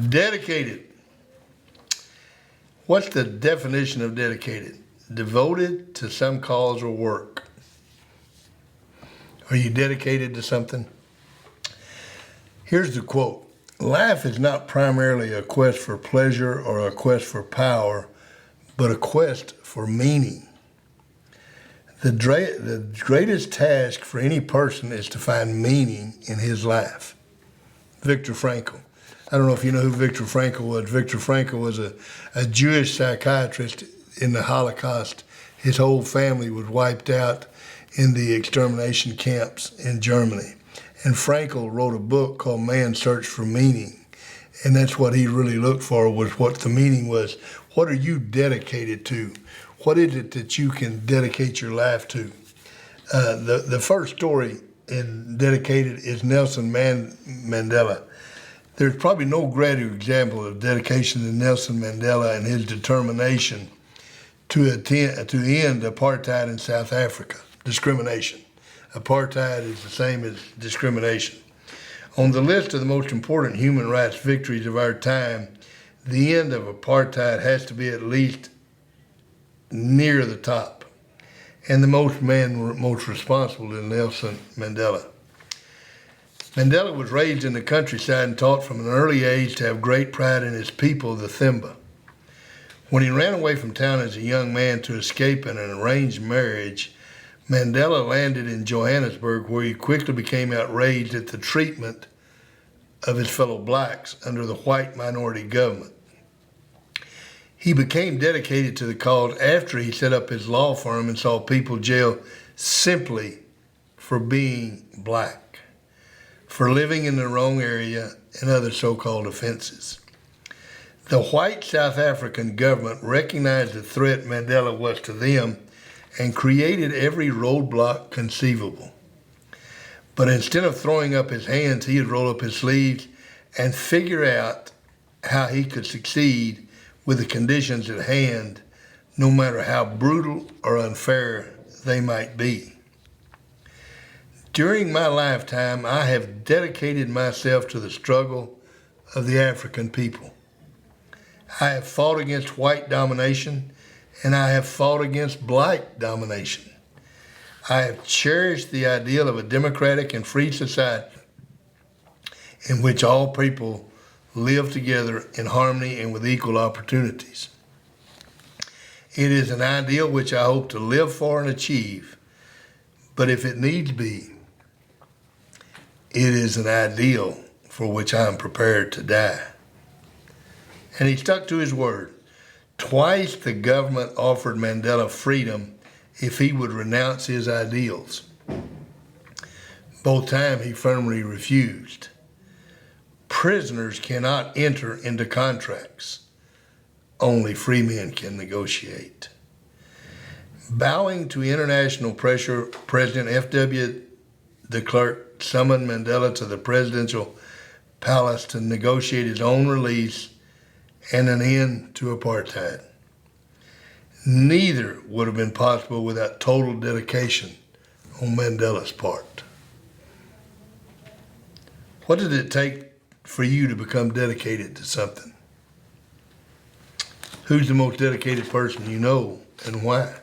Dedicated. What's the definition of dedicated? Devoted to some cause or work. Are you dedicated to something? Here's the quote. Life is not primarily a quest for pleasure or a quest for power, but a quest for meaning. The greatest task for any person is to find meaning in his life. Viktor Frankl. I don't know if you know who Viktor Frankl was. Viktor Frankl was a Jewish psychiatrist in the Holocaust. His whole family was wiped out in the extermination camps in Germany. And Frankl wrote a book called Man's Search for Meaning. And that's what he really looked for, was what the meaning was. What are you dedicated to? What is it that you can dedicate your life to? The first story in Dedicated is Nelson Mandela. There's probably no greater example of dedication than Nelson Mandela and his determination to end apartheid in South Africa, discrimination. Apartheid is the same as discrimination. On the list of the most important human rights victories of our time, the end of apartheid has to be at least near the top. And the most responsible is Nelson Mandela. Mandela was raised in the countryside and taught from an early age to have great pride in his people, the Themba. When he ran away from town as a young man to escape an arranged marriage, Mandela landed in Johannesburg, where he quickly became outraged at the treatment of his fellow blacks under the white minority government. He became dedicated to the cause after he set up his law firm and saw people jailed simply for being black, for living in the wrong area, and other so-called offenses. The white South African government recognized the threat Mandela was to them and created every roadblock conceivable. But instead of throwing up his hands, he would roll up his sleeves and figure out how he could succeed with the conditions at hand, no matter how brutal or unfair they might be. During my lifetime, I have dedicated myself to the struggle of the African people. I have fought against white domination, and I have fought against black domination. I have cherished the ideal of a democratic and free society in which all people live together in harmony and with equal opportunities. It is an ideal which I hope to live for and achieve, but if it needs be, it is an ideal for which I am prepared to die. And he stuck to his word. Twice the government offered Mandela freedom if he would renounce his ideals. Both times he firmly refused. Prisoners cannot enter into contracts. Only free men can negotiate. Bowing to international pressure, President F.W. de Klerk summoned Mandela to the presidential palace to negotiate his own release and an end to apartheid. Neither would have been possible without total dedication on Mandela's part. What did it take for you to become dedicated to something? Who's the most dedicated person you know, and why?